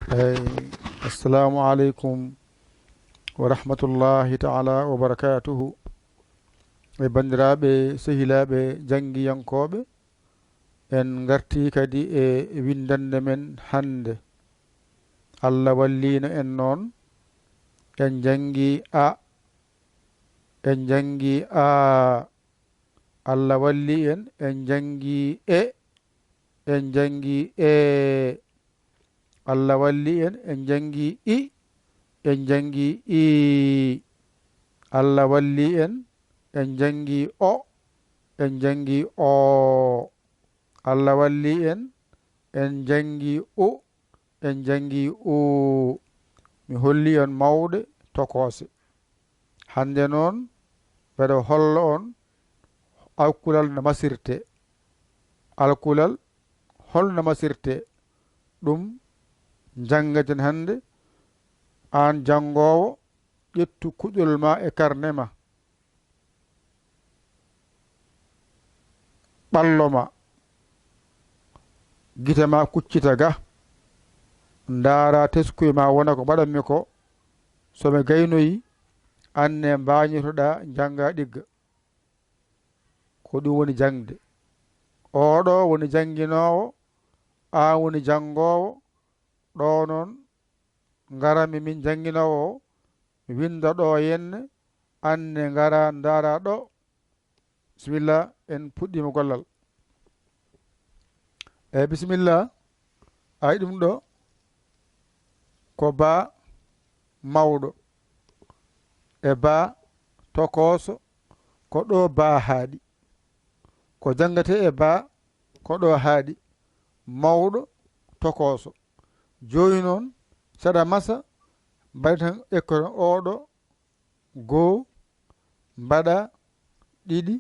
Hey, assalamu alaikum wa rahmatullahi ta'ala wa barakatuhu. E bandiraɓe sehilaɓe jangiyankoɓe en garti kadi e windande men hande. Allah wallino en noon en jangi a Allah walli en jangi en jangi Allah walli en jangi en jangi Allah walli en jangi en jangi Allah walli en jangi en jangi mi holli on mawɗe tokose hande noon mbeɗa holla on alkulal no masirte alkulal holno masirte ɗum jangaten hande an jangowo ƴettu kuƴol ma e karne ma ɓallo ma gite ma kuccita ga ndaara teskuye ma wona ko mbaɗanmi ko somi gaynoyi anne mbañotoɗa janga ɗigga ko ɗum woni jangde oɗo woni janginowo an woni jangowo ɗo noon garami min janginowo o mi winda ɗo henne anne ngara ndaara ɗo bisimillah en puɗɗima gollal eyyi bisimillah ayi ɗum ɗo ko ba mawɗo e ba tokoso ko ɗo ba haaɗi ko jangate e ba ko ɗo haaɗi mawɗo tokoso joni noon saɗa masa mbaɗi tan ekkoro oɗo goo mbaɗa ɗiɗi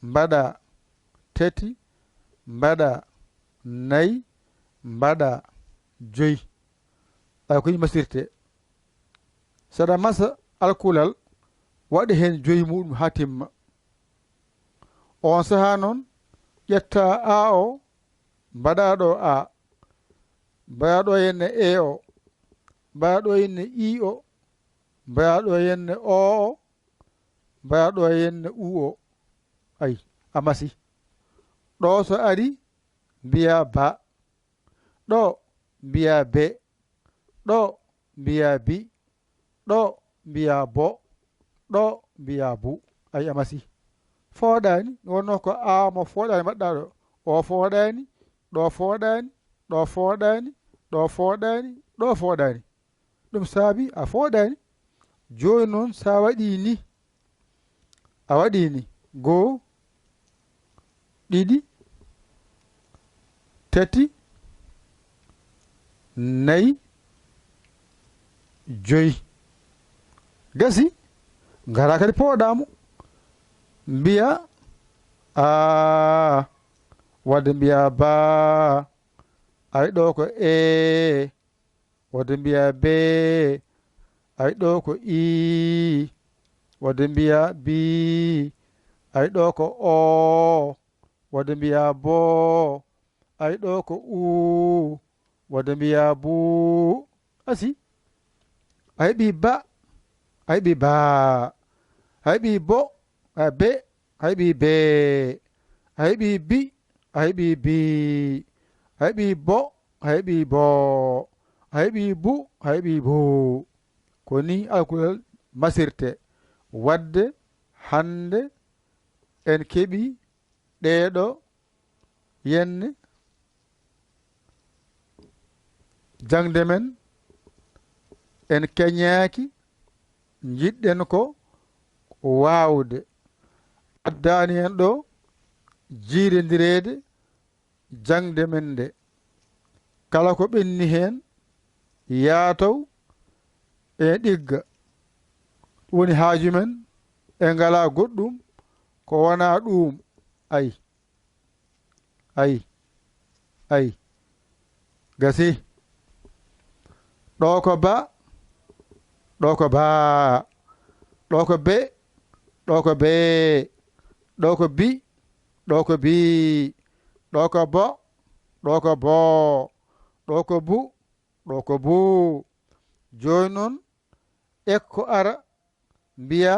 mbaɗa tati mbaɗa nayyi mbaɗa joyi ay ko masirte saɗa masa alkulal waɗi hen joyi muɗum ha timma on saha noon ƴetta a o mbaɗa ɗo a mbaɗa ɗo henne e o mbaɗa ɗo henne i o mbaɗa ɗo henne o mbaɗa ɗo henne u o ayi a masi ɗo so ari mbiya ba ɗo mbiya be ɗo mbiya bi ɗo mbiya bo ɗo mbiya bu ayi a masi fooɗani wonno ko a mo fooɗani mbaɗɗa ɗo o fooɗani ɗo fooɗani ɗo fooɗani ɗo fooɗani ɗo fooɗani ɗum saabi a fooɗani joni noon sa waɗi ni a waɗi ni goo ɗiɗi tati nayyi joyi gasi ngara kadi pooɗamo mbiya a wadde mbiya ba ay ɗo ko wadde mbiya be ay ɗo ko i wadde mbiya bi ay ɗo ko o wadde mbiya bo ay ɗo ko u wadde mbiya bu asi a heɓi ba a heɓi ba a heɓi bo a be a heɓi be a heɓi bi a heɓi bi a heɓi bo a heɓi bo a heɓi bu a heɓi bu ko ni alkulal masirte wadde hande en keɓi ɗeɗo yenne jangde men en keñaki jiɗɗen ko wawde addani hen ɗo jiiredirede jangde men nde kala ko ɓenni hen yaataw e ɗigga woni haaju men e ngala goɗɗum ko wona ɗum ayi ayi gasi ɗo ko ba ɗo ko ba ɗo ko be ɗo ko be ɗo ko bi ɗo ko bi ɗo ko bo ɗo ko bo ɗo ko bu ɗo ko buu. Jooni noon ekko ara mbiya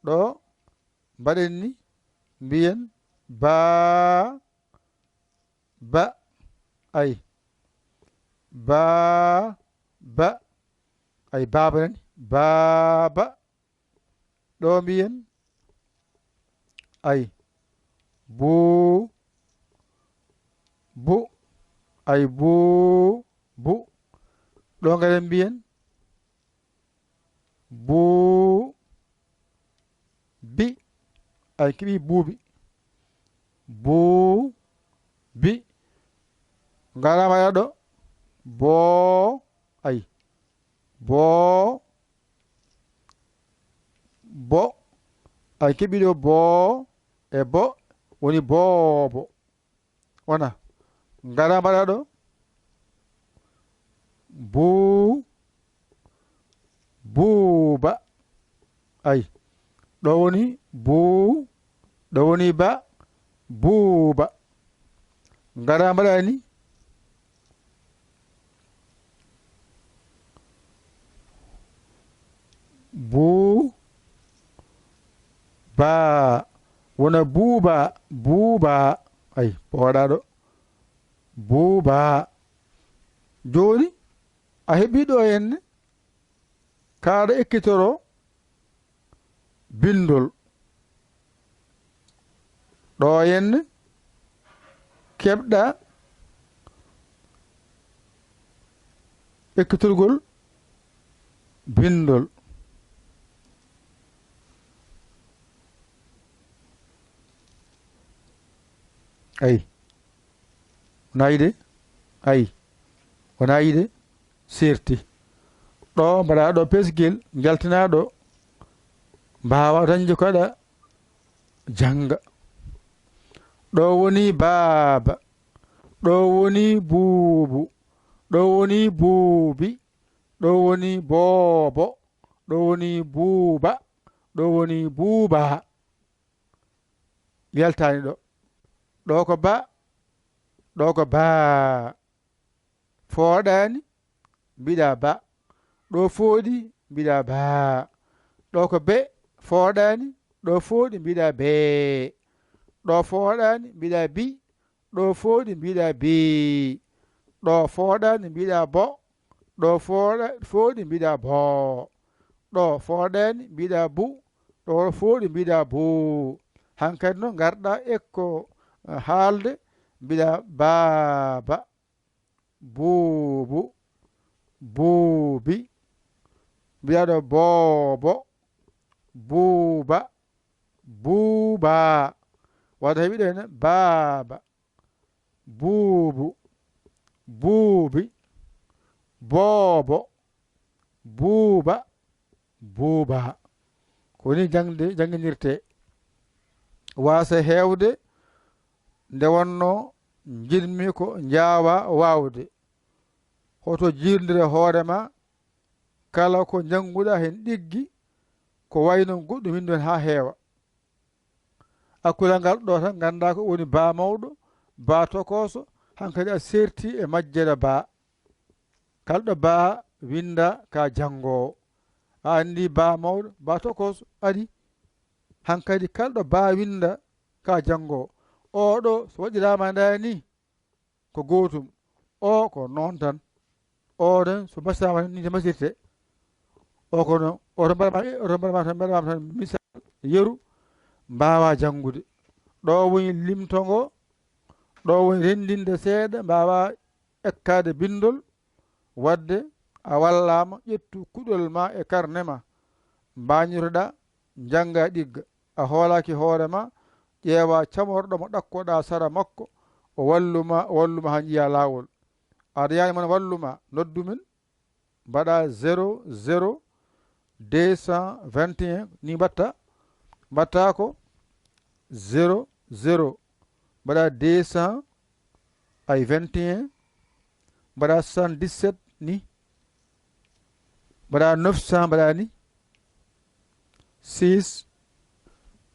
ɗo mbaɗen ni mbiyen baa ba ay baa ba ay baaba nani baaba ɗo mbiyen ay buu bu ay buu bu ɗo ngaren mbiyen buu bi ay kiɓi buubi buu bi ngarama ɗo boo ay boo bo ay keɓiɗo boo e bo woni boobo wona ngara mbaɗa ɗo buu buuba ay ɗo woni buu ɗo woni ba buuba ngara mbaɗa ni buu baa wona buuba buuba ay powaɗa ɗo buuba joni a heɓi ɗo henne kaɗa ekkitoro bindol ɗo henne keɓɗa ekkitorgol bindol ay wona yide ay wona yide serti ɗo mbaɗa ɗo pesgel jaltina ɗo mbawa dañde koɗa janga ɗo woni baaba ɗo woni buubu ɗo woni buubi ɗo woni boobo ɗo woni buuba ɗo woni buuba yaltani ɗo ko ba ɗo ko baa fooɗani mbiɗa ba ɗo fooɗi mbiɗa baa ɗo ko be fooɗani ɗo fooɗi mbiɗa bee ɗo fooɗani mbiɗa bi ɗo fooɗi mbiɗa bii ɗo fooɗani mbiɗa bo ɗo fooɗi mbiɗa boo ɗo fooɗani mbiɗa bu ɗo fooɗi mbiɗa buu hankkadi noon garɗa ekko haalde mbiɗa baaba buubu buubi mbiɗa ɗo boobo buuba buuba wadda heɓiɗo hene baaba buubu buubi boobo buuba buuba koni janginirte wasa hewde nde wonno jinmi ko jaawa wawde hoto jirdire hoorema kala ko janguɗa hen ɗiggi ko wayno goɗɗum windu hen ha heewa akkulal ngal ɗo tan ganda ko woni baa mawɗo baa tokoso hankkadi a serti e majjere baa kalɗo baa winda ka jangowo a andi baa mawɗo baa tokoso ari hankkadi kalɗo baa winda ka jangowo oɗo so waɗirama ndani ko gotum o ko noon tan oɗon so masama ni to masirte o ko noon oto mbaɗama tan misal yeru mbawa jangude ɗo woni limtongo ɗo woni rendinde seeɗa mbawa ekkade bindol wadde a wallama ƴettu kuɗol ma e carnet ma mbañiroɗa jangga ɗigga a hoolaki hoorema ƴeewa camorɗo mo ɗakkoɗa sara makko o walluma ha jiiya lawol aɗa yani man walluma noddumen mbaɗa 00 221 ni mbatta ko 00 mbaɗa 200 ay 21 mbaɗa 77 ni mbaɗa 900 mbaɗa ni 6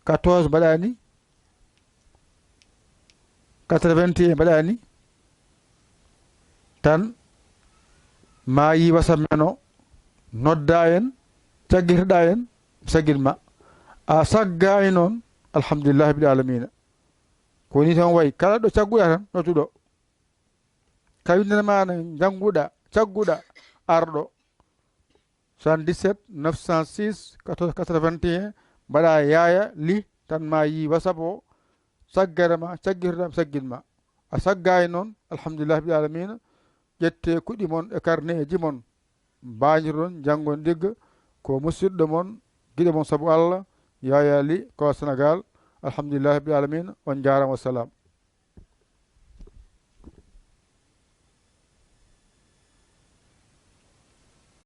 14 mbaɗa ni 81 mbaɗa ni tan ma yi wasa men o nodda en caggirɗa en saggitma a sagga e noon alhamdulillahi bil alamina ko ni tan wayi kala ɗo cagguɗa tan notuɗo kawindema jannguɗa cagguɗa arɗo 77 906 14 81 mbaɗa yaya li tan ma yi whatsapp o saggarema caggirɗam saggitma a sagga e noon alhamdulillahi bil alamina ƴette kuɗi mon e carnet ji mon mbañiron janngon digga ko musidɗo mon giɗo mon saabu Allah yaya li ko Sénégal alhamdulillahi bil alamina on jarama wassalam